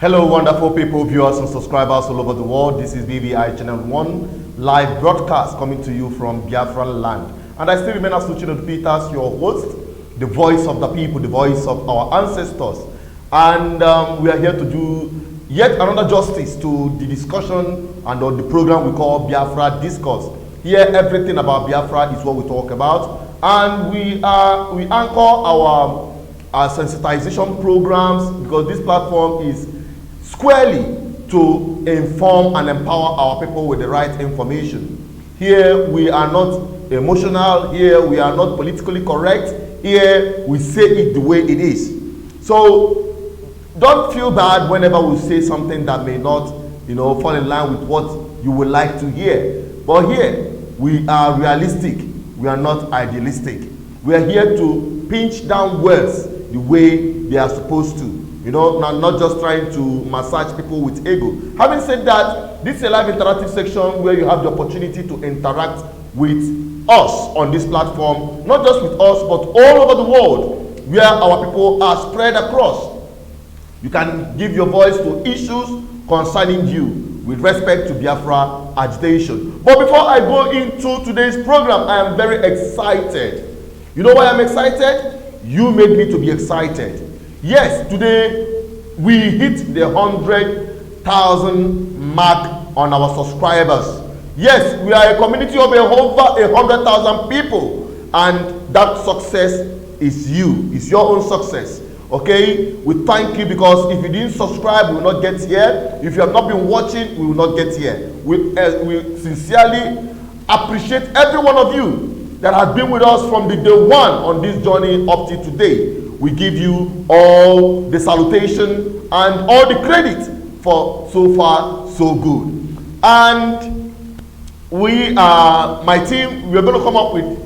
Hello, wonderful people, viewers and subscribers all over the world. This is BVI Channel 1 live broadcast coming to you from Biafra land. And I still remain as Luciano Peters, your host, the voice of the people, the voice of our ancestors. And we are here to do yet another justice to the discussion and on the program we call Biafra Discourse. Here, everything about Biafra is what we talk about. And we anchor our sensitization programs because this platform is squarely to inform and empower our people with the right information. Here we are not emotional, here we are not politically correct, here we say it the way it is. So don't feel bad whenever we say something that may not, fall in line with what you would like to hear. But here we are realistic, we are not idealistic. We are here to pinch down words the way they are supposed to. Not just trying to massage people with ego. Having said that, this is a live interactive section where you have the opportunity to interact with us on this platform, not just with us, but all over the world where our people are spread across. You can give your voice to issues concerning you with respect to Biafra agitation. But before I go into today's program, I am very excited. You know why I'm excited? You made me to be excited. Yes, today we hit the 100,000 mark on our subscribers. Yes, we are a community of over 100,000 people, and that success is you. It's your own success. Okay, we thank you because if you didn't subscribe, we will not get here. If you have not been watching, we will not get here. We sincerely appreciate every one of you that has been with us from the day one on this journey up to today. We give you all the salutation and all the credit for so far so good. And we are, my team, we are going to come up with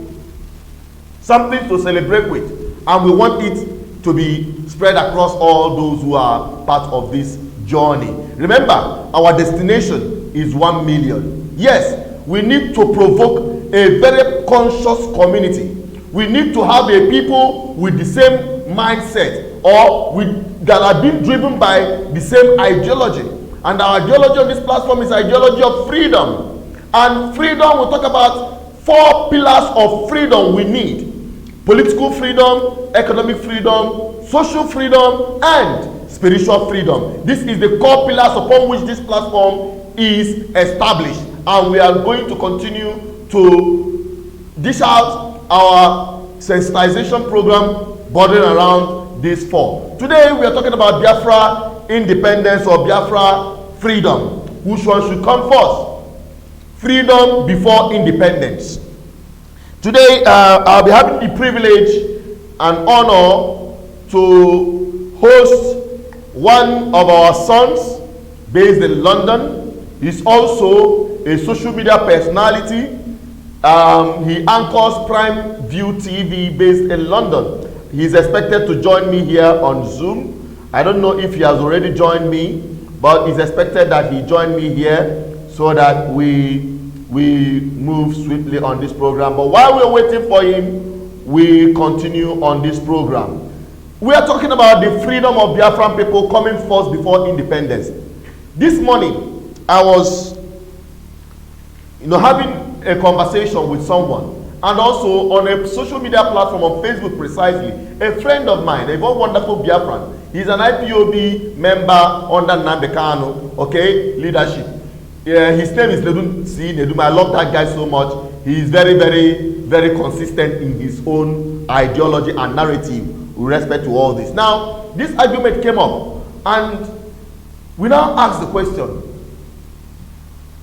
something to celebrate with, and we want it to be spread across all those who are part of this journey. Remember, our destination is 1 million. Yes, we need to provoke a very conscious community. We need to have a people with the same mindset or that are being driven by the same ideology. And our ideology on this platform is ideology of freedom. And freedom, we'll talk about 4 pillars of freedom we need: political freedom, economic freedom, social freedom, and spiritual freedom. This is the core pillars upon which this platform is established, and we are going to continue to dish out our sensitization program bordering around these 4. Today we are talking about Biafra independence or Biafra freedom. Which one should come first? Freedom before independence. Today I'll be having the privilege and honor to host one of our sons based in London. He's also a social media personality. He anchors Prime View TV based in London. He's expected to join me here on Zoom. I don't know if he has already joined me, but it's expected that he join me here so that we move swiftly on this program. But while we're waiting for him, we continue on this program. We are talking about the freedom of Biafran people coming first before independence. This morning, I was having a conversation with someone, and also on a social media platform on Facebook precisely, a friend of mine, a very wonderful Biafran. He's an IPOB member under Nambekano, leadership. His name is Nedum. I love that guy so much. He is very, very, very consistent in his own ideology and narrative with respect to all this. Now, this argument came up, and we now ask the question: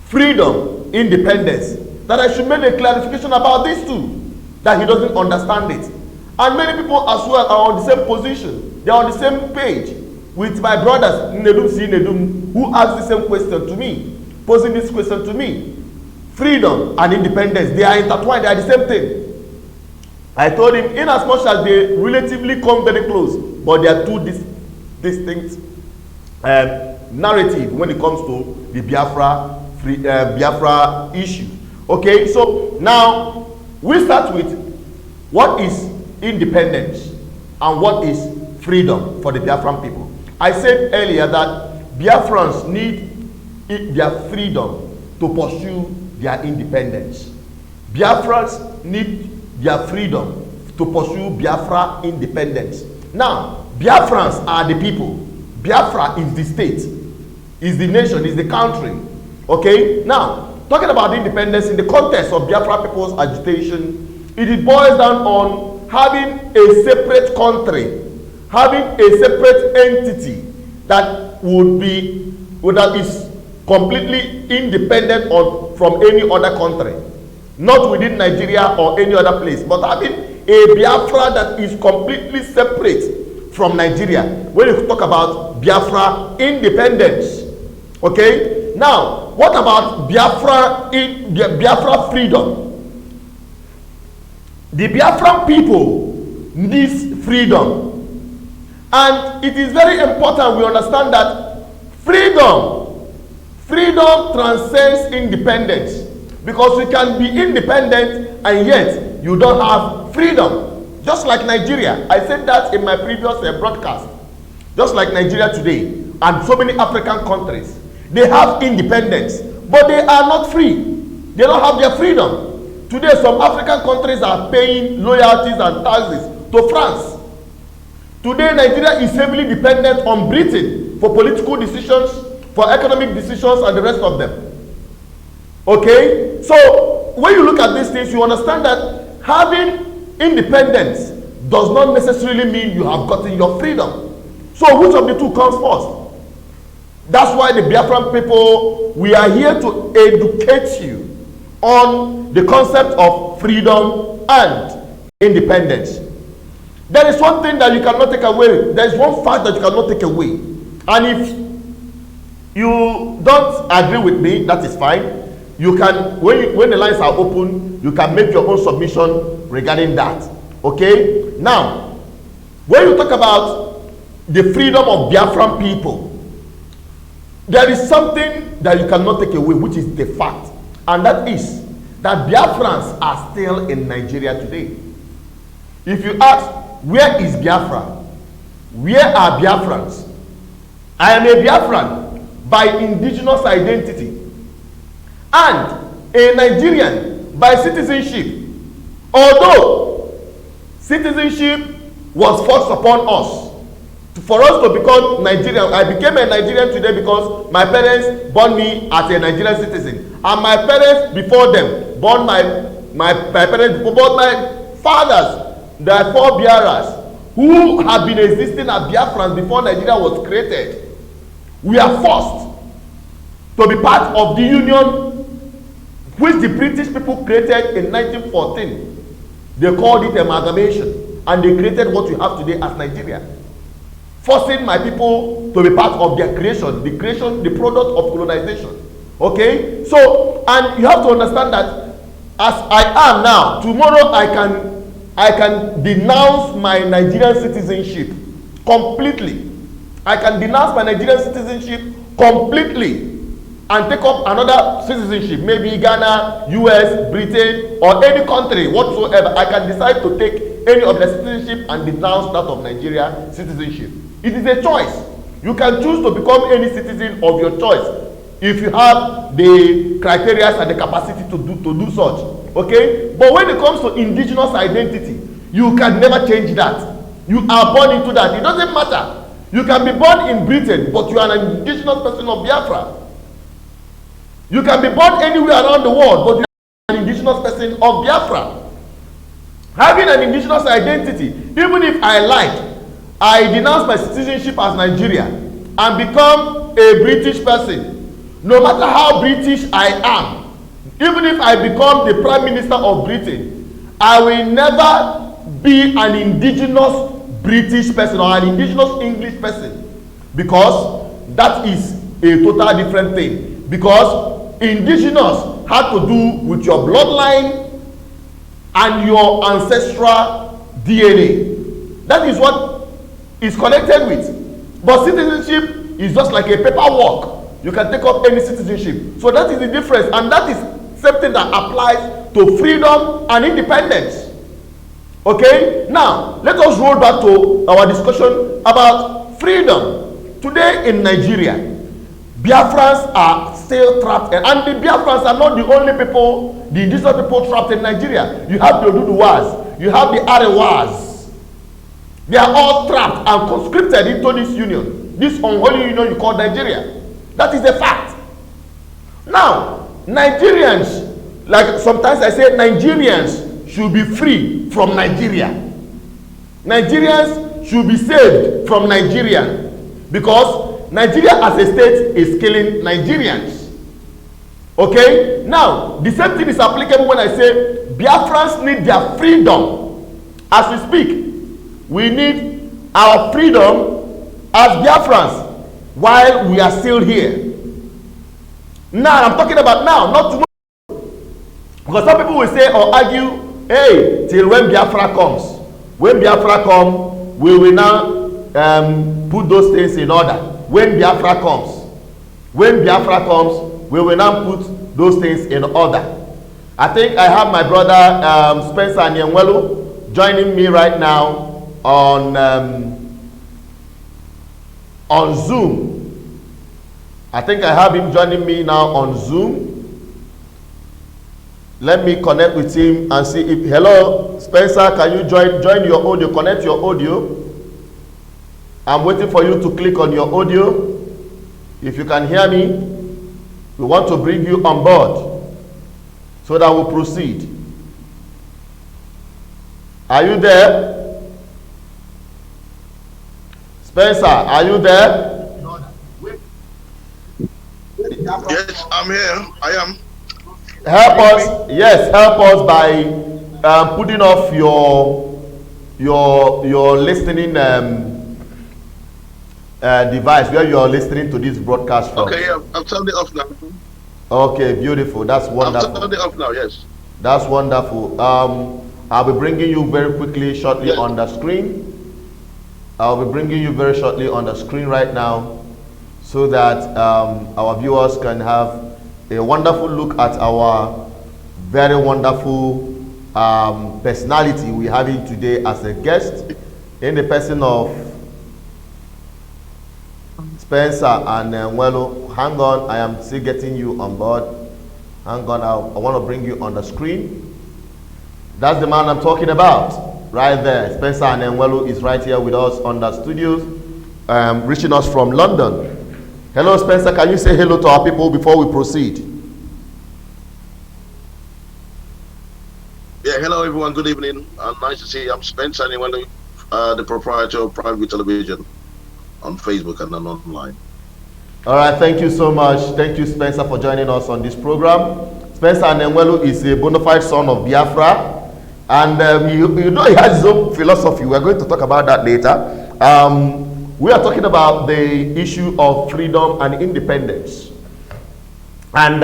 freedom, independence. That I should make a clarification about these two, that he doesn't understand it. And many people as well are on the same position. They are on the same page with my brothers, Nedum, who asked the same question to me, posing this question to me. Freedom and independence, they are intertwined, they are the same thing. I told him, in as much as they relatively come very close, but they are two distinct narrative when it comes to the Biafra issue. Okay, so now we start with what is independence and what is freedom for the Biafran people. I said earlier that Biafrans need their freedom to pursue their independence. Biafrans need their freedom to pursue Biafra independence. Now, Biafrans are the people. Biafra is the state, is the nation, is the country. Okay? Now, talking about independence in the context of Biafra people's agitation, it boils down on having a separate country, having a separate entity that that is completely independent from any other country, not within Nigeria or any other place, but having a Biafra that is completely separate from Nigeria. When you talk about Biafra independence, okay? Now, what about Biafra freedom? The Biafran people need freedom. And it is very important we understand that freedom transcends independence. Because you can be independent and yet you don't have freedom. Just like Nigeria. I said that in my previous broadcast. Just like Nigeria today and so many African countries. They have independence, but they are not free. They don't have their freedom. Today, some African countries are paying loyalties and taxes to France. Today, Nigeria is heavily dependent on Britain for political decisions, for economic decisions, and the rest of them. Okay? So, when you look at these things, you understand that having independence does not necessarily mean you have gotten your freedom. So, which of the two comes first? That's why the Biafran people, we are here to educate you on the concept of freedom and independence. There is one thing that you cannot take away. There is one fact that you cannot take away. And if you don't agree with me, that is fine. You can, when the lines are open, you can make your own submission regarding that. Okay? Now, when you talk about the freedom of Biafran people, there is something that you cannot take away, which is the fact. And that is that Biafrans are still in Nigeria today. If you ask, where is Biafra? Where are Biafrans? I am a Biafran by indigenous identity and a Nigerian by citizenship. Although citizenship was forced upon us, for us to become Nigerian. I became a Nigerian today because my parents born me as a Nigerian citizen, and my parents before them born my parents born my fathers. There are four Biafras who have been existing as Biafrans before Nigeria was created. We are forced to be part of the union which the British people created in 1914. They called it amalgamation, and they created what we have today as Nigeria, forcing my people to be part of their creation, the product of colonization. Okay? So, and you have to understand that as I am now, tomorrow I can denounce my Nigerian citizenship completely. I can denounce my Nigerian citizenship completely and take up another citizenship, maybe Ghana, US, Britain, or any country whatsoever. I can decide to take any of the citizenship and denounce that of Nigeria citizenship. It is a choice. You can choose to become any citizen of your choice if you have the criteria and the capacity to do such. Okay? But when it comes to indigenous identity, you can never change that. You are born into that. It doesn't matter. You can be born in Britain, but you are an indigenous person of Biafra. You can be born anywhere around the world, but you are an indigenous person of Biafra. Having an indigenous identity, even if I denounce my citizenship as Nigeria and become a British person. No matter how British I am, even if I become the Prime Minister of Britain, I will never be an indigenous British person or an indigenous English person, because that is a total different thing. Because indigenous had to do with your bloodline and your ancestral DNA. That is what is connected with. But citizenship is just like a paperwork. You can take up any citizenship. So that is the difference, and that is something that applies to freedom and independence. Okay? Now, let us roll back to our discussion about freedom. Today in Nigeria, Biafrans are still trapped, and the Biafrans are not the only people, the indigenous people trapped in Nigeria. You have the Oduduwas, you have the Arewas. They are all trapped and conscripted into this union, this unholy union you call Nigeria. That is a fact. Now, Nigerians, like sometimes I say, Nigerians should be free from Nigeria. Nigerians should be saved from Nigeria, because Nigeria as a state is killing Nigerians. Okay? Now, the same thing is applicable when I say Biafrans need their freedom. As we speak, we need our freedom as Biafrans while we are still here. Now, I'm talking about now, not tomorrow. Because some people will say or argue, hey, till when Biafra comes. When Biafra comes, we will now put those things in order. When Biafra comes, we will now put those things in order. I think I have my brother Spencer Nyemwelu joining me right now on Zoom. I think I have him joining me now on Zoom. Let me connect with him and see if, hello, Spencer, can you join your audio, connect your audio. I'm waiting for you to click on your audio. If you can hear me, we want to bring you on board so that we'll proceed. Are you there? Spencer, are you there? Yes, I'm here. I am. Help us, yes, help us by putting off your listening device where you are listening to this broadcast from. Okay, yeah, I've turned it off now. Okay, beautiful. That's wonderful. I've turned it off now, yes. That's wonderful. I'll be bringing you very quickly, shortly on the screen. I'll be bringing you very shortly on the screen right now, so that our viewers can have a wonderful look at our very wonderful personality we're having today as a guest, in the person of Spencer and Nwelo. Hang on, I am still getting you on board. Hang on, I want to bring you on the screen. That's the man I'm talking about, right there. Spencer and Nwelo is right here with us on the studios, reaching us from London. Hello, Spencer. Can you say hello to our people before we proceed? Yeah, hello everyone. Good evening. Nice to see you. I'm Spencer, the proprietor of Private Television on Facebook and then online. All right. Thank you so much. Thank you, Spencer, for joining us on this program. Spencer Nwelo is a bona fide son of Biafra, and you know he has his own philosophy. We're going to talk about that later. We are talking about the issue of freedom and independence. And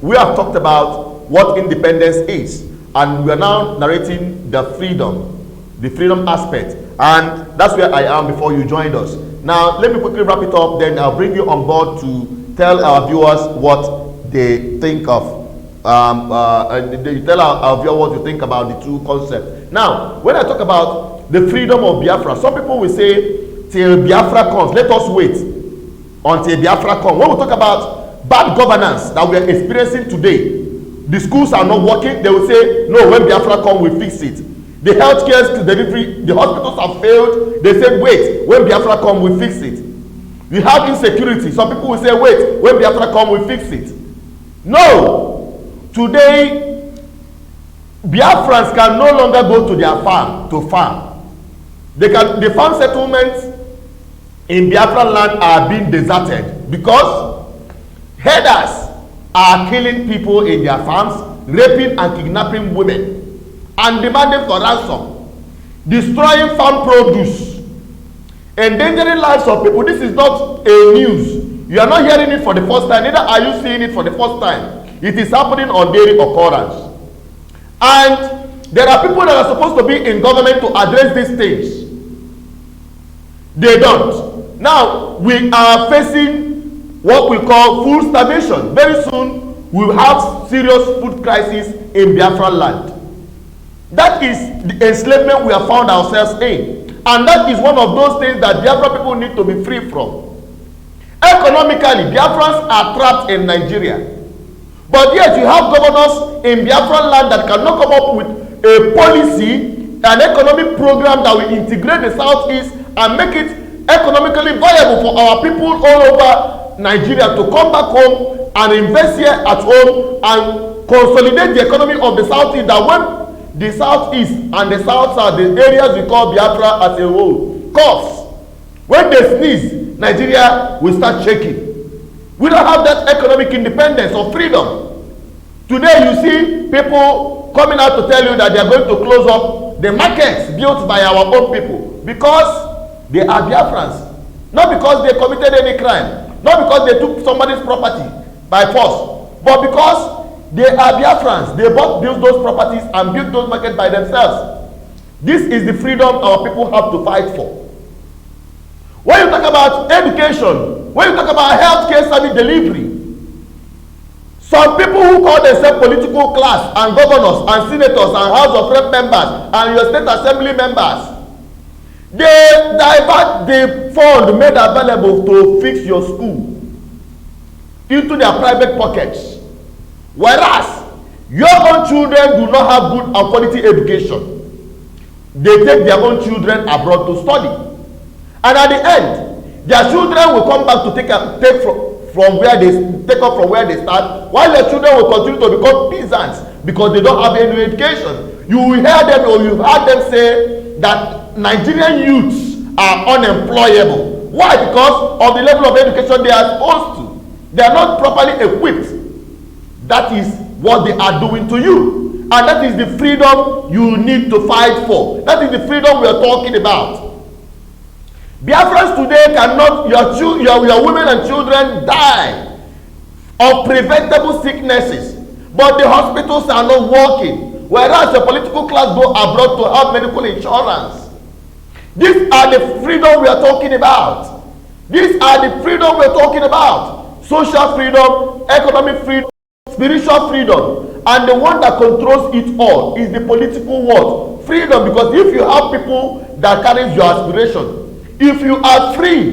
we have talked about what independence is. And we are now narrating the freedom aspect. And that's where I am before you joined us. Now, let me quickly wrap it up, then I'll bring you on board to tell our viewers what they think of. And they tell our viewers what you think about the two concepts. Now, when I talk about the freedom of Biafra, some people will say, till Biafra comes, let us wait until Biafra comes. When we talk about bad governance that we are experiencing today, the schools are not working, they will say, no, when Biafra comes, we fix it. The healthcare delivery, the hospitals have failed, they say, wait, when Biafra comes, we fix it. We have insecurity, some people will say, wait, when Biafra comes, we fix it. No! Today, Biafrans can no longer go to their farm to farm. The farm settlements in Biafra land are being deserted because herders are killing people in their farms, raping and kidnapping women, and demanding for ransom, destroying farm produce, endangering lives of people. This is not a news. You are not hearing it for the first time, neither are you seeing it for the first time. It is happening on daily occurrence. And there are people that are supposed to be in government to address these things. They don't. Now, we are facing what we call food starvation. Very soon, we will have serious food crisis in Biafra land. That is the enslavement we have found ourselves in. And that is one of those things that Biafra people need to be free from. Economically, Biafrans are trapped in Nigeria. But yet you have governors in Biafran land that cannot come up with a policy, an economic program that will integrate the Southeast and make it economically viable for our people all over Nigeria to come back home and invest here at home and consolidate the economy of the Southeast, that when the Southeast and the South are the areas we call Biafra as a whole coughs, when they sneeze, Nigeria will start shaking. We don't have that economic independence or freedom. Today you see people coming out to tell you that they are going to close up the markets built by our own people because they are Biafrans. Not because they committed any crime, not because they took somebody's property by force, but because they are Biafrans. They bought those properties and built those markets by themselves. This is the freedom our people have to fight for. When you talk about education, when you talk about healthcare service delivery, some people who call themselves political class and governors and senators and House of Rep members and your state assembly members, they divert the fund made available to fix your school into their private pockets, whereas your own children do not have good and quality education. They take their own children abroad to study, and at the end their children will come back to take from where they start, while your children will continue to become peasants because they don't have any education. You will hear them, or you've heard them say that Nigerian youths are unemployable. Why? Because of the level of education they are exposed to. They are not properly equipped. That is what they are doing to you, and that is the freedom you need to fight for. That is the freedom we are talking about. Biafrans today cannot, your women and children die of preventable sicknesses, but the hospitals are not working, whereas the political class go abroad to have medical insurance. These are the freedom we are talking about. These are the freedom we are talking about. Social freedom, economic freedom, spiritual freedom, and the one that controls it all is the political world. Freedom, because if you have people that carry your aspiration, if you are free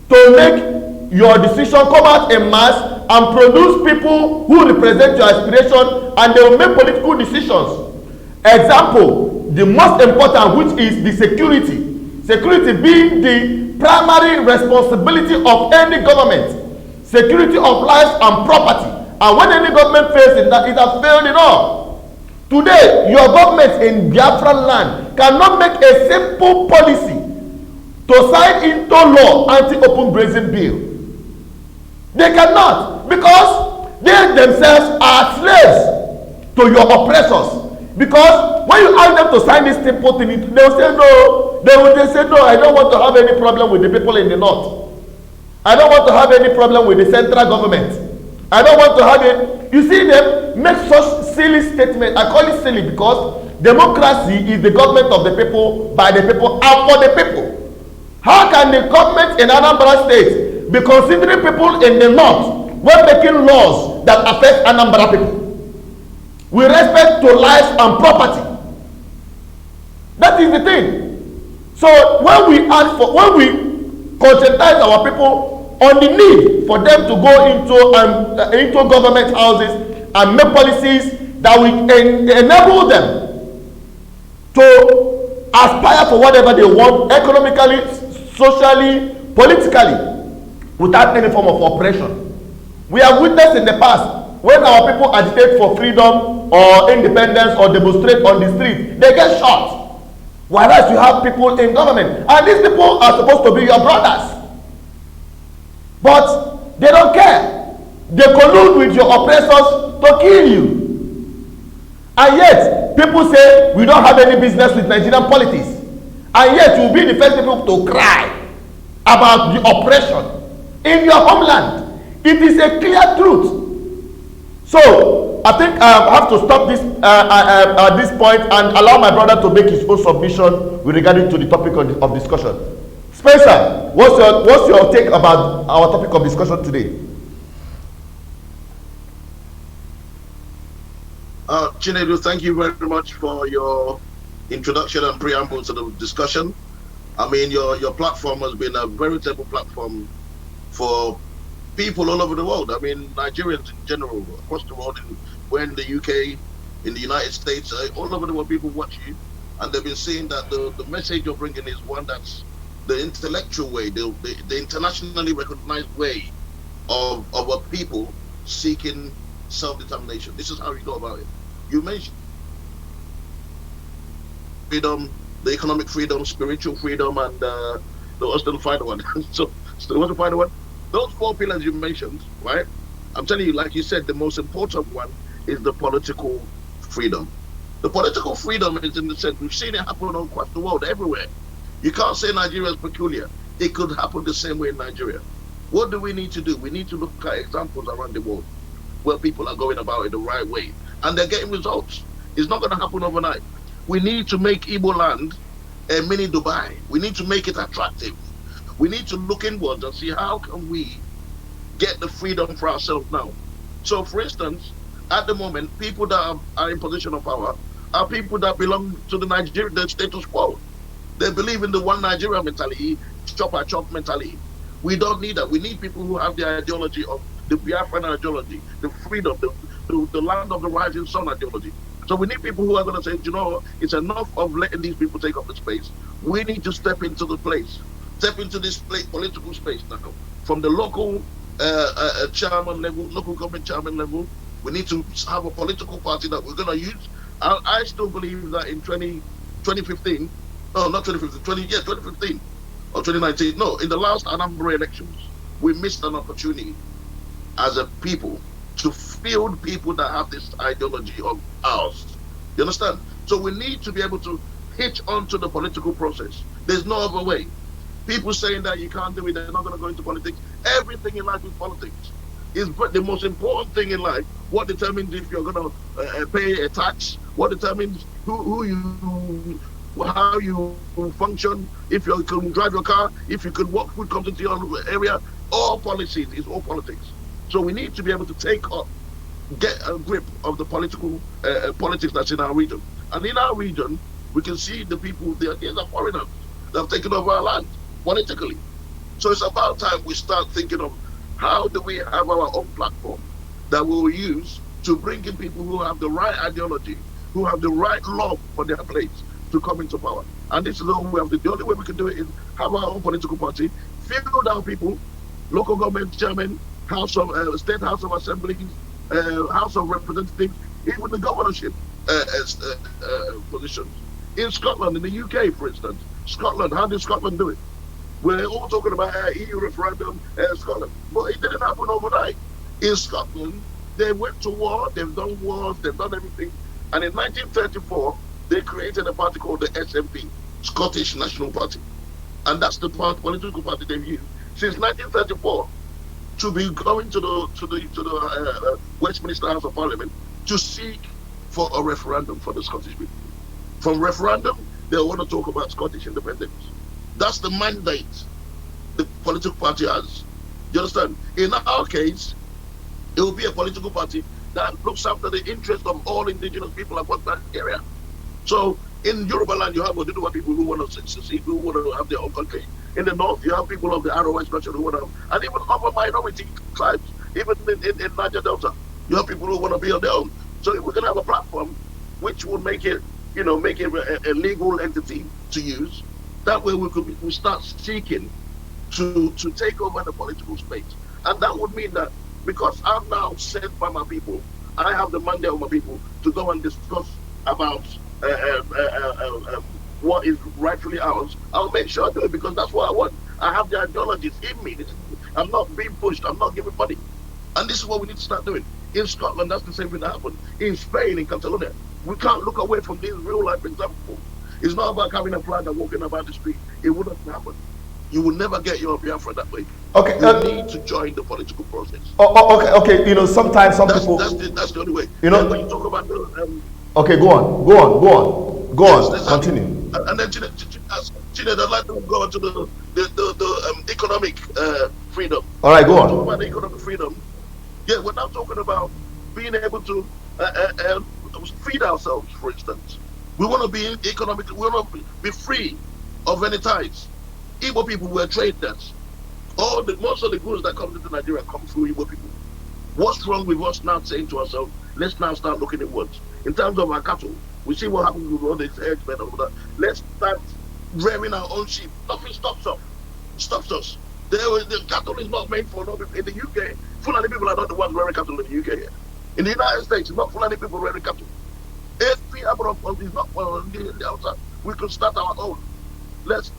to make your decision come out en mass and produce people who represent your aspiration, and they will make political decisions. Example, the most important, which is the security being the primary responsibility of any government, security of lives and property. And when any government fails in that, it has failed enough. Today, your government in Biafran land cannot make a simple policy to sign into law Anti Open Grazing Bill. They cannot, because they themselves are slaves to your oppressors. Because when you ask them to sign this simple thing, they will say no. They will say no, I don't want to have any problem with the people in the north. I don't want to have any problem with the central government. I don't want to have it. You see them make such silly statements. I call it silly because democracy is the government of the people, by the people, and for the people. How can the government in Anambra State be considering people in the north when making laws that affect Anambra people with respect to lives and property? That is the thing. So when we conscientize our people on the need for them to go into government houses and make policies that will enable them to aspire for whatever they want economically, socially, politically, without any form of oppression. We have witnessed in the past when our people agitate for freedom or independence or demonstrate on the street, they get shot. Whereas you have people in government, and these people are supposed to be your brothers, but they don't care. They collude with your oppressors to kill you. And yet people say we don't have any business with Nigerian politics, and yet you will be the first people to cry about the oppression in your homeland. It is a clear truth. So I think I have to stop this at this point and allow my brother to make his own submission with regard to the topic of discussion. Spencer, what's your take about our topic of discussion today? Chinedu, thank you very much for your introduction and preamble to the discussion. I mean, your platform has been a veritable platform for people all over the world. I mean, Nigerians in general, across the world, we're in the UK, in the United States, all over the world, people watch you, and they've been saying that the message you're bringing is one that's the intellectual way, the internationally recognized way of a people seeking self-determination. This is how you go about it. You mentioned freedom, the economic freedom, spiritual freedom, and the still final one. So what's the final one? Those four pillars you mentioned, right? I'm telling you, like you said, the most important one is the political freedom. The political freedom is in the sense we've seen it happen across the world, everywhere. You can't say Nigeria is peculiar. It could happen the same way in Nigeria. What do we need to do? We need to look at examples around the world where people are going about it the right way and they're getting results. It's not going to happen overnight. We need to make Igbo land a mini Dubai. We need to make it attractive. We need to look inwards and see how can we get the freedom for ourselves now. So, for instance, at the moment, people that are in position of power are people that belong to the status quo. They believe in the one Nigeria mentality, chop or chop mentality. We don't need that. We need people who have the ideology of the Biafran ideology, the freedom, the land of the rising sun ideology. So we need people who are going to say, you know, it's enough of letting these people take up the space. We need to step into the place, step into this political space now. From the local chairman level, local government chairman level, we need to have a political party that we're going to use. I still believe that in 2015, no, not 2015, 2015 or 2019, no, in the last Anambra elections, we missed an opportunity as a people to field people that have this ideology of ours. You understand? So we need to be able to hitch onto the political process. There's no other way. People saying that you can't do it, they're not going to go into politics. Everything in life is politics. Is the most important thing in life. What determines if you're going to pay a tax? What determines how you function? If you can drive your car, if you can walk, food comes into your area. All policies is all politics. So we need to be able to get a grip of the politics that's in our region. And in our region, we can see the people, these are foreigners that have taken over our land politically. So it's about time we start thinking of how do we have our own platform that we will use to bring in people who have the right ideology, who have the right love for their place to come into power. And this is the only way we can do it is have our own political party, field our people, local government chairman, state house of assembly, house of representatives, even the governorship positions. In Scotland, in the UK, for instance, Scotland, how did Scotland do it? We're all talking about EU referendum, Scotland, but it didn't happen overnight. In Scotland, they went to war, they've done wars, they've done everything, and in 1934, they created a party called the SNP, Scottish National Party, and that's the political party they've used since 1934 to be going to the Westminster House of Parliament to seek for a referendum for the Scottish people. From referendum, they want to talk about Scottish independence. That's the mandate the political party has. You understand? In our case, it will be a political party that looks after the interest of all indigenous people across that area. So in Yoruba land, you have Oduduwa people who want to secede, who want to have their own country. In the north, you have people of the ROS culture who want to, and even other minority tribes, even in Niger Delta, you have people who want to be on their own. So if we're going to have a platform which will make it, a legal entity to use, that way we start seeking to take over the political space. And that would mean that because I'm now sent by my people, I have the mandate of my people to go and discuss about what is rightfully ours. I'll make sure I do it because that's what I want. I have the ideologies in me. I'm not being pushed. I'm not giving money. And this is what we need to start doing. In Scotland, that's the same thing that happened. In Spain, in Catalonia, we can't look away from these real life examples. It's not about having a flag and walking about the street. It wouldn't happen. You will never get your Biafra that way. Okay, you need to join the political process. Okay. Sometimes people. That's the only way. When you talk about the. Okay, go on. Continue. And then, I'd like to go on to the economic freedom. All right, go on. Talk about the economic freedom. Yeah, we're now talking about being able to feed ourselves, for instance. We want to be economically, we want to be free of any ties. Igbo people were traders Most of the goods that come into Nigeria come through Igbo people. What's wrong with us now saying to ourselves, let's now start looking at words in terms of our cattle? We see what happens with all these herdsmen and all that. Let's start rearing our own sheep. Nothing stops us. The cattle is not made for nobody. In the UK, Fulani people are not the ones rearing cattle in the UK. In the United States, it's not Fulani people rearing cattle. Every number of is not on the outside. We could start our own. Let's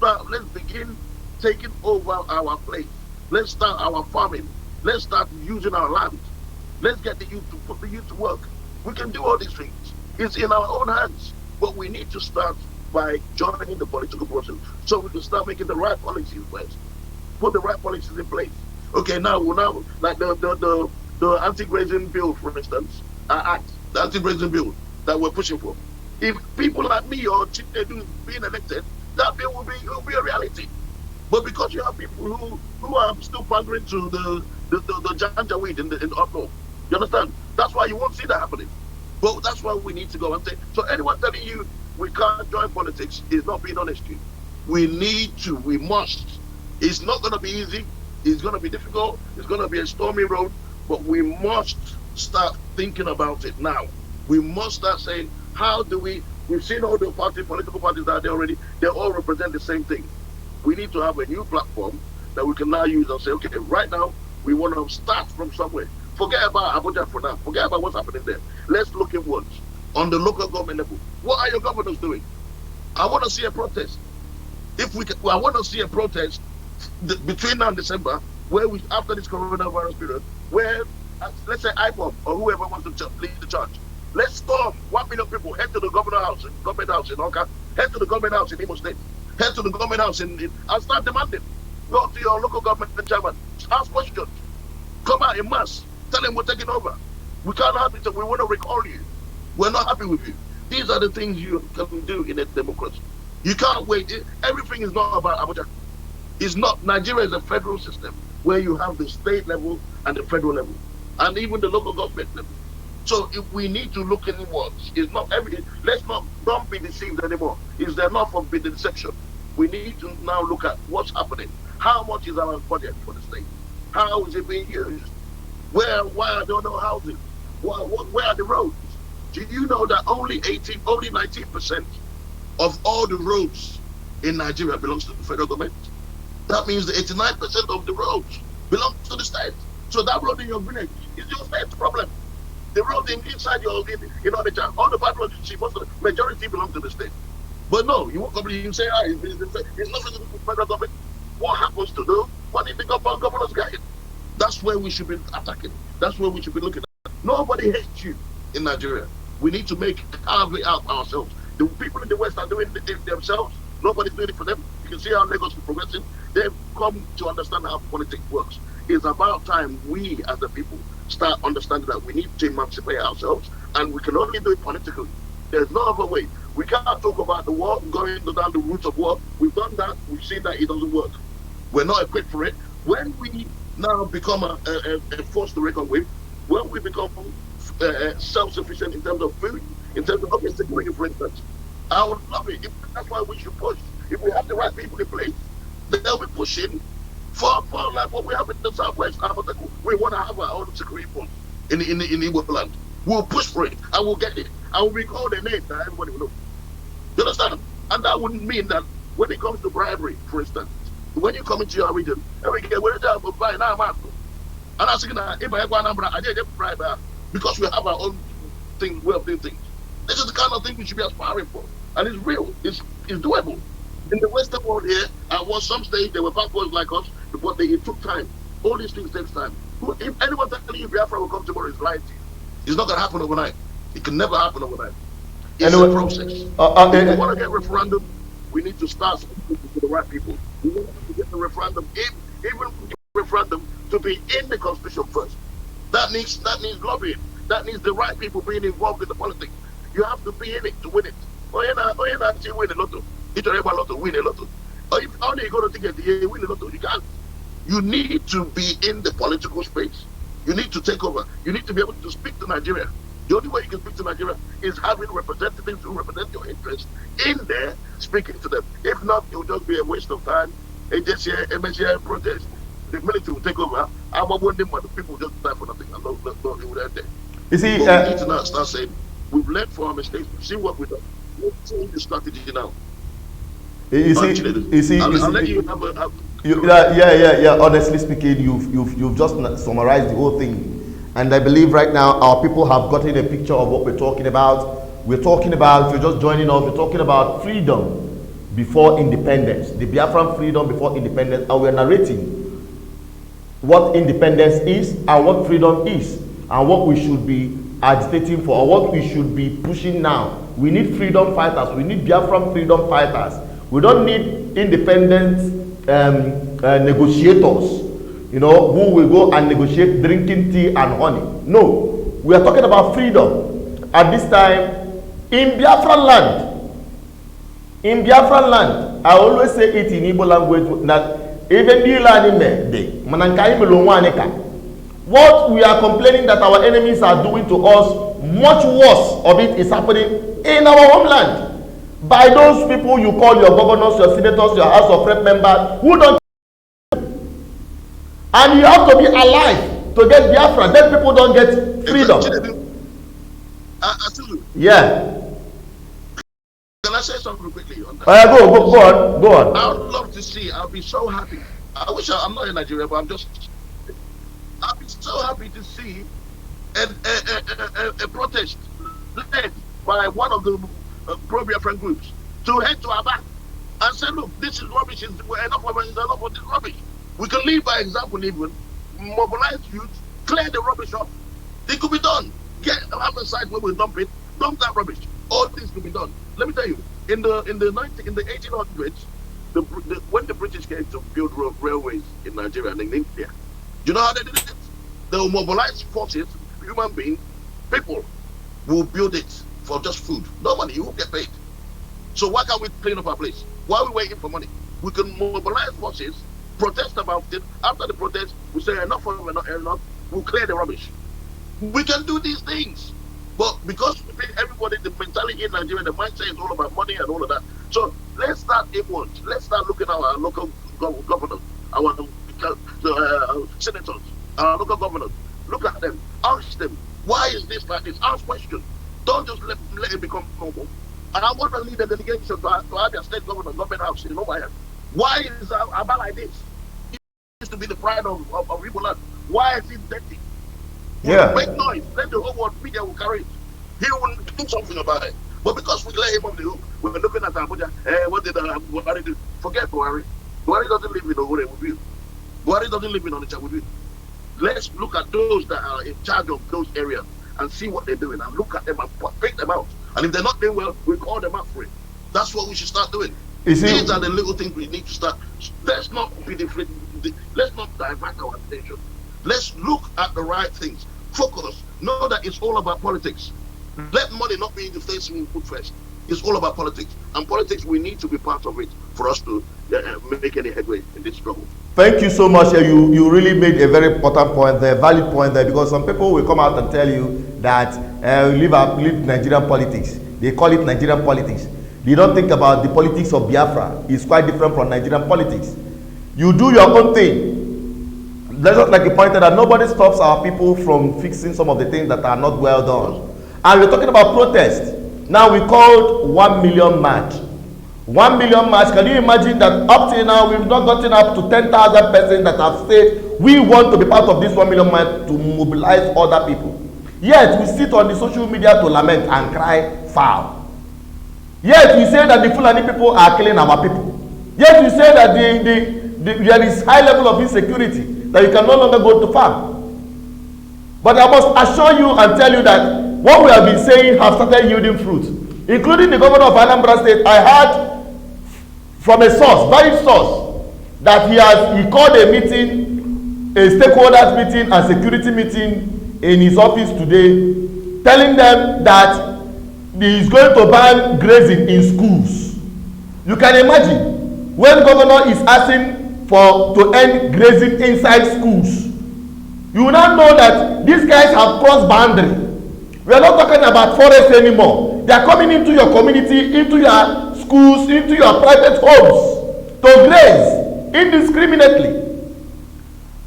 begin taking over our place. Let's start our farming. Let's start using our land. Let's get the youth to put the youth to work. We can do all these things. It's in our own hands. But we need to start by joining the political process so we can start making the right policies in place. Put the right policies in place. Okay, now like the anti-grazing bill, for instance, the anti-grazing bill that we're pushing for. If people like me or Chinedu being elected, that bill will be a reality. But because you have people who are still pandering to the janjaweed in the up north, you understand? That's why you won't see that happening. But that's why we need to go and say. So anyone telling you we can't join politics is not being honest to you. We must. It's not going to be easy. It's going to be difficult. It's going to be a stormy road. But we must start thinking about it now. We must start saying, we've seen all the political parties that are there already. They all represent the same thing. We need to have a new platform that we can now use and say, okay, right now, we want to start from somewhere. Forget about Abuja for now. Forget about what's happening there. Let's look at what's on the local government level. What are your governors doing? I want to see a protest. I want to see a protest between now and December, where after this coronavirus period, where, let's say IPOP or whoever wants to lead the charge. Let's storm 1 million people, head to the government house in Oka, head to the government house in Imo State, head to the government house and start demanding. Go to your local government chairman, ask questions, come out in mass, tell them we're taking over. We can't have it, we want to recall you. We're not happy with you. These are the things you can do in a democracy. You can't wait. Everything is not about Abuja. It's not. Nigeria is a federal system where you have the state level and the federal level, and even the local government level. So if we need to look inwards, it's not everything. Don't be deceived anymore. It's enough of the deception. We need to now look at what's happening. How much is our budget for the state? How is it being used? Why are there no houses? Where are the roads? Do you know that only 19% of all the roads in Nigeria belongs to the federal government? That means that 89% of the roads belong to the state. So that road in your village is your state's problem. The road inside your in all the bad roads you see, most of the majority belong to the state. But no, you won't come and you say, it's nothing to do with the federal government. What happens to do? What did the governors get? That's where we should be attacking. That's where we should be looking at. Nobody hates you in Nigeria. We need to carve it out ourselves. The people in the West are doing it themselves. Nobody's doing it for them. You can see how Lagos is progressing. They've come to understand how politics works. It's about time we, as a people, start understanding that we need to emancipate ourselves, and we can only do it politically. There's no other way. We can't talk about the war, going down the route of war. We've done that. We've seen that it doesn't work. We're not equipped for it. When we now become a force to reckon with, when we become self-sufficient in terms of food, in terms of security, for instance, I would love it. That's why we should push. If we have the right people in place, they'll be pushing for like what we have in the Southwest. We want to have our own security force in Igbo land. We'll push for it. I will get it. I will recall the name that everybody will know. You understand? And that wouldn't mean that when it comes to bribery, for instance, when you come into your region, every day we're there for buying our man. And I'm saying that if I go Anambra, I did bribe because we have our own way of doing things. This is the kind of thing we should be aspiring for. And it's real. It's doable. In the Western world here, at some stage, they were backwards like us, but it took time. All these things takes time. If anyone telling you Biafra will come tomorrow is lying to you. It's not going to happen overnight. It can never happen overnight. It's a process. If we want to get referendum, we need to start speaking to the right people. We want to get the referendum, even referendum, to be in the constitution first. That means lobbying. That means the right people being involved in the politics. You have to be in it to win it. Or you're not win a lotto. It's a lotto, win a lotto. Or if only you go to get the win a lotto, you can't. You need to be in the political space. You need to take over. You need to be able to speak to Nigeria. The only way you can speak to Nigeria is having representatives who represent your interests in there speaking to them. If not, it will just be a waste of time. MSCI protest. the military will take over. I'm a one but the people just die for nothing. And no, it would end there. You see, we need to now start saying, we've learned from our mistakes. See what we've done. Let's change the strategy now. You see, I'll let you have a yeah. Honestly speaking, you've just summarized the whole thing, and I believe right now our people have gotten a picture of what we're talking about. We're talking about, if you're just joining us, we're talking about freedom before independence, the Biafran freedom before independence, and we're narrating what independence is and what freedom is, and what we should be agitating for, or what we should be pushing now. We need freedom fighters. We need Biafran freedom fighters. We don't need independent negotiators, you know, who will go and negotiate drinking tea and honey. No, we are talking about freedom. At this time, in Biafran land, I always say it in Igbo language that even what we are complaining that our enemies are doing to us, much worse of it is happening in our homeland by those people you call your governors, your senators, your House of Rep members who don't. And you have to be alive to get Biafra. Then people don't get freedom. Yeah. Can I say something quickly on that? Go on. I would love to see. I'll be so happy. I wish I'm not in Nigeria, but I'll be so happy to see a protest led by one of the pro-Biafran groups to head to Aba and say, look, this is rubbish. Enough of this rubbish. We can lead by example, even mobilize youth, clear the rubbish up. It could be done. Have a site where we dump that rubbish. All things could be done. Let me tell you, in the 1800s, when the British came to build railways in Nigeria and in India, do you know how they did it? They will mobilize forces, human beings, people will build it for just food. No money, you won't get paid. So why can't we clean up our place? Why are we waiting for money? We can mobilize forces, protest about it. After the protest, we say enough of it, enough. We'll clear the rubbish. We can do these things. But because everybody, the mentality in Nigeria, the mindset is all about money and all of that. So let's start inwards. Let's start looking at our local governors, our senators, our local governors. Look at them. Ask them, why is this like this? Ask questions. Don't just let it become normal. And I want to lead a delegation to Abia State Government House in Omaha. Why is Aba like this? It used to be the pride of Igbo land. Why is it dirty? Yeah. Make noise. Let the whole world media will carry it. He will do something about it. But because we let him on the hook, we're looking at Abuja. What did Buhari do? Forget Buhari. Buhari doesn't live in Owerri with you. Buhari doesn't live in Onitsha with you. Let's look at those that are in charge of those areas and see what they're doing and look at them and pick them out. And if they're not doing well, we call them out for it. That's what we should start doing. These are the little things we need to start. Let's not be different. Let's not divert our attention. Let's look at the right things. Focus. Know that it's all about politics. Let money not be the first thing we put first. It's all about politics. And politics, we need to be part of it for us to make any headway in this struggle. Thank you so much. You really made a very important point there, valid point there, because some people will come out and tell you that leave Nigerian politics. They call it Nigerian politics. They don't think about the politics of Biafra. It's quite different from Nigerian politics. You do your own thing. That's just like you pointed out, nobody stops our people from fixing some of the things that are not well done. And we're talking about protest. Now we called 1 million march. 1 million march. Can you imagine that up till now we've not gotten up to 10,000 persons that have said we want to be part of this 1 million march to mobilize other people. Yet we sit on the social media to lament and cry foul. Yet we say that the Fulani people are killing our people. Yet we say that there is high level of insecurity, that you can no longer go to farm. But I must assure you and tell you that what we have been saying have started yielding fruit, including the governor of Anambra State. I heard from a source, valid source, that he called a meeting, a stakeholders meeting and security meeting in his office today, telling them that he is going to ban grazing in schools. You can imagine when the governor is asking to end grazing inside schools. You will now know that these guys have crossed boundary. We are not talking about forest anymore. They are coming into your community, into your schools, into your private homes to graze indiscriminately.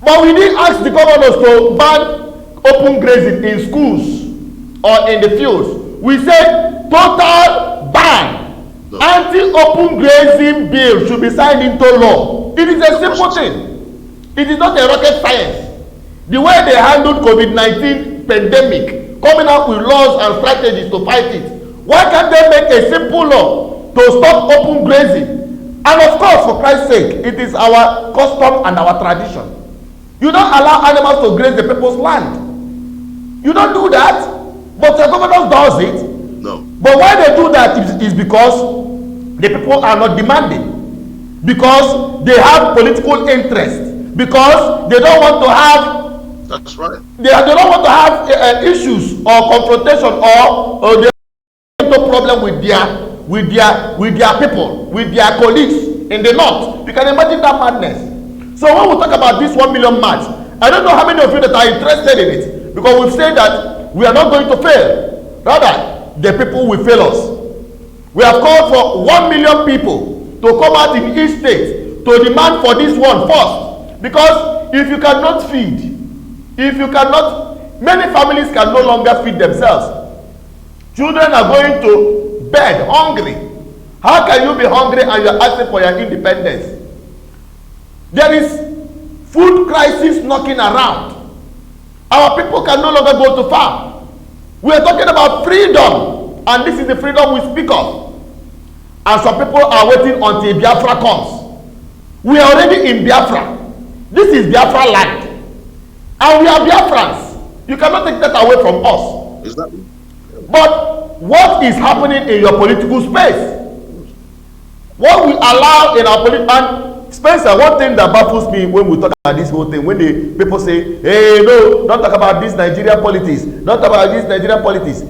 But we didn't ask the governors to ban open grazing in schools or in the fields. We said total ban. No. Anti Open Grazing Bill should be signed into law. It is a simple thing. It is not a rocket science. The way they handled COVID-19 pandemic, coming up with laws and strategies to fight it, why can't they make a simple law to stop open grazing? And of course, for Christ's sake, it is our custom and our tradition. You don't allow animals to graze the people's land. You don't do that, but your government does it. No. But why they do that is because the people are not demanding, because they have political interest, because they don't want to have. That's right. They don't want to have issues or confrontation or they have problem with their people, with their colleagues in the north. You can imagine that madness. So when we talk about this 1 million march, I don't know how many of you that are interested in it, because we've said that we are not going to fail. Rather, the people will fail us. We have called for 1 million people to come out in each state to demand for this one first. Because if you cannot feed, many families can no longer feed themselves. Children are going to bed hungry. How can you be hungry and you are asking for your independence? There is food crisis knocking around. Our people can no longer go to farm. We are talking about freedom, and this is the freedom we speak of. And some people are waiting until Biafra comes. We are already in Biafra. This is Biafra land. And we are Biafrans. You cannot take that away from us. Exactly. But what is happening in your political space? What we allow in our political... And Spencer, one thing that baffles me when we talk about this whole thing, when the people say, hey, no, don't talk about this Nigerian politics. Don't talk about this Nigerian politics.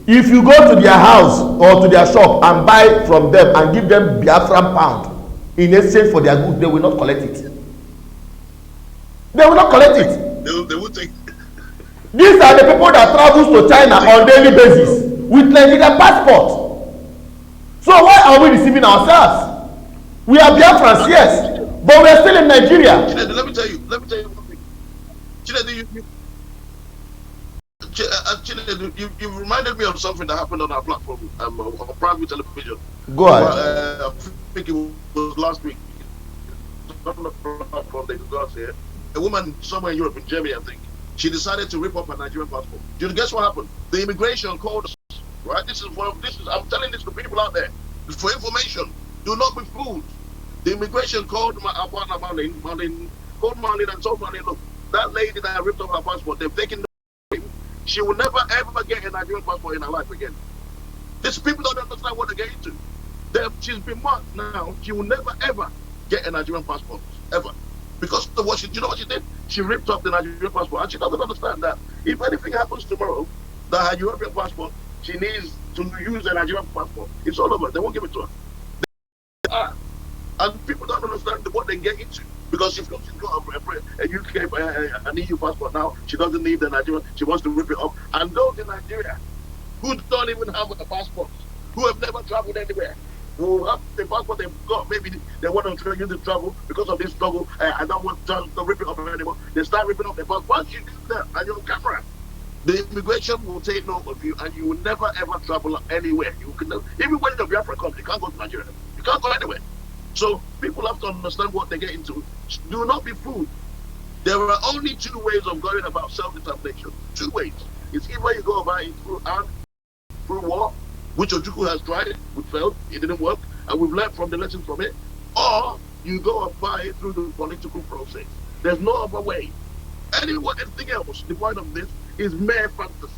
If you go to their house or to their shop and buy from them and give them Biafran pound in exchange for their goods, they will not collect it. They will not collect it. They will take. These are the people that travels to China on daily basis with Nigerian passport. So why are we deceiving ourselves? We are Biafrans, yes, but we are still in Nigeria. Chinedu, let me tell you one thing. Chinedu, you reminded me of something that happened on our platform, on private television. Go ahead. I think it was last week. On the platform, they got here. A woman somewhere in Europe, in Germany, I think, she decided to rip up her Nigerian passport. Guess what happened? The immigration called us, right? I'm telling this to people out there for information. Do not be fooled. The immigration called our partner Marlene, called Marlene and told Marlene, look, that lady that ripped up her passport, they've taken the she will never ever get a Nigerian passport in her life again. These people don't understand what they're getting to. She's been marked now. She will never ever get a Nigerian passport ever. Because of what you know what she did? She ripped up the Nigerian passport, and she doesn't understand that if anything happens tomorrow, that her European passport, she needs to use a Nigerian passport. It's all over. They won't give it to her. And people don't understand what they get into, because she's got a UK, an EU passport now. She doesn't need the Nigerian. She wants to rip it up. And those in Nigeria who don't even have a passport, who have never traveled anywhere, who have the passport they've got, maybe they want to use the travel because of this struggle. I don't want to rip it up anymore. They start ripping up their passport. Once you do that and you're on camera, the immigration will take note of you, and you will never ever travel anywhere. You can never, even when the Biafra comes, you can't go to Nigeria. You can't go anywhere. So people have to understand what they get into. Do not be fooled. There are only two ways of going about self-determination. Two ways. It's either you go about it through war, which Ojukwu has tried, which failed, it didn't work, and we've learned from the lessons from it, or you go about it through the political process. There's no other way. Anything else, the point of this is mere fantasy.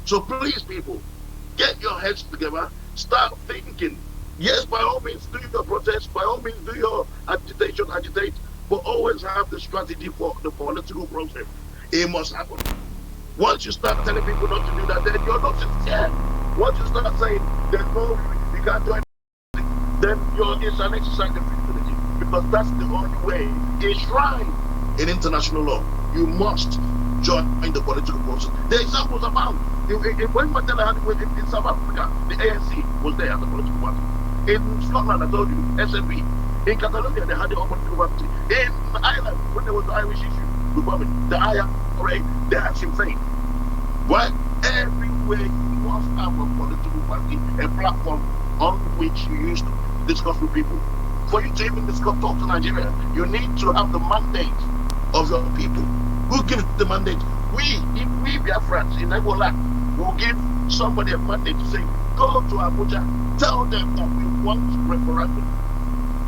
So please, people, get your heads together, start thinking. Yes, by all means, do your protest, by all means, do your agitate, but always have the strategy for the political process. It must happen. Once you start telling people not to do that, then you're not sincere. Once you start saying there's no, you can't do anything, then it's an exercise in futility, because that's the only way. Enshrined in international law, you must join the political process. The examples abound. When Mandela had it in South Africa, the ANC was there as a political party. In Scotland, I told you, SNP. In Catalonia, they had the open political party. In Ireland, when there was the Irish issue, with bombing. The IRA, they are Sinn Féin. Why? Everywhere you must have a political party, a platform on which you used to discuss with people. For you to even talk to Nigeria, you need to have the mandate of your people. Who gives the mandate? If we Biafrans in Ebola will give somebody a mandate to say, go to Abuja, tell them that we want referendum.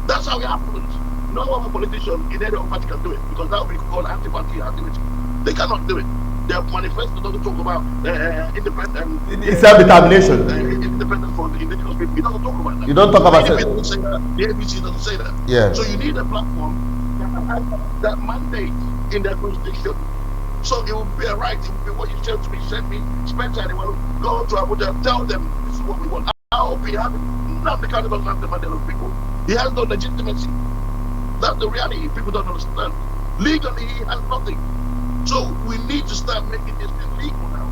That's how it happens. No other politician in any other party can do it, because that will be called anti-party activity. They cannot do it. Their manifesto doesn't talk about independent. It's self-determination. Independence for the indigenous people. It doesn't talk about that. You don't talk about it. Doesn't say that. The ABC doesn't say that. Yeah. So you need a platform that mandate in their jurisdiction. So it will be a right. It will be what you said to me. Send me, spend time. Go to Abuja, tell them this is what we want. I hope he has not the kind of mandate of people. He has no legitimacy. That's the reality. People don't understand. Legally, he has nothing. So we need to start making this illegal now.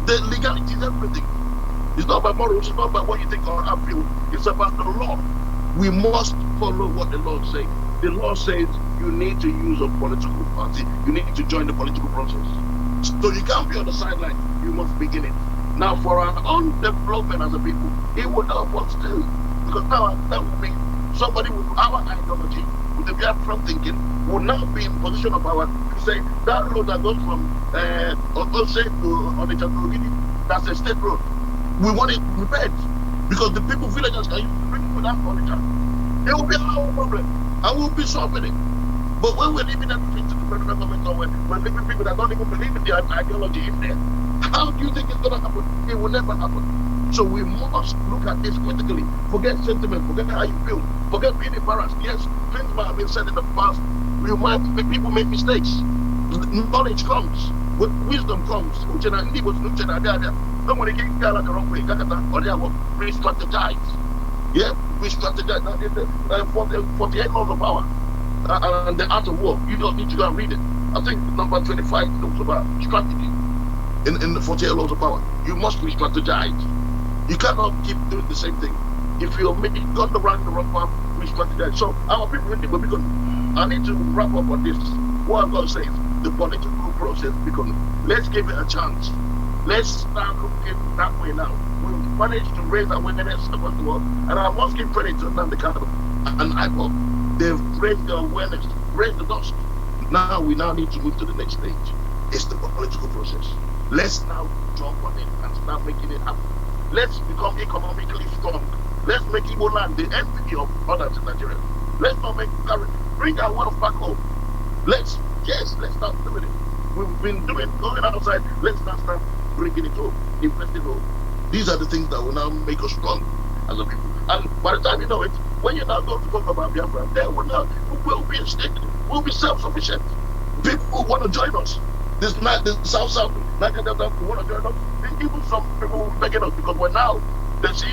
The legality is everything. It's not about morals, it's not about what you think or I feel. It's about the law. We must follow what the law says. The law says you need to use a political party. You need to join the political process. So you can't be on the sideline. You must begin it. Now, for our own development as a people, it would help us too. Because now that would mean somebody with our ideology, with the Biafran thinking, will now be in position of power to say that road that goes from Osei to Onitsha to Ogidi, that's a state road. We want it repaired because the people, villagers, can use the people without Onitsha. It will be our problem, and we'll be solving it. But when we're leaving everything to the federal government, or we're leaving people that don't even believe in the ideology in there, how do you think it's going to happen? It will never happen. So we must look at this critically. Forget sentiment, forget how you feel, forget being embarrassed. Yes, things might have been said in the past. People make mistakes. Knowledge comes, with wisdom comes. Nobody can get the wrong way. We strategize. Yeah, we strategize. 48 laws of power and the art of war. You don't need to go and read it. I think number 25 talks about strategy in the 48 laws of power. You must re-strategize. You cannot keep doing the same thing. If you're maybe got the wrong path, re-strategize. So our people really will become. I need to wrap up on this. What I'm going to say is the political process because let's give it a chance. Let's start looking that way now. We've managed to raise awareness across the world, and I must give credit to Nnamdi Kanu and IPOB. They've raised the awareness, raised the dust. Now we need to move to the next stage. It's the political process. Let's now jump on it and start making it happen. Let's become economically strong. Let's make Igbo land the envy of others in Nigeria. Let's not bring our wealth back home. Let's start doing it. We've been going outside. Let's now start bringing it home, investing home. These are the things that will now make us strong as a people. And by the time you know it, when you now go to talk about Biafra, we'll be a state. We'll be self-sufficient. People who want to join us. This South, Nigeria, who want to join us. Even some people begging us because we're now, they're seeing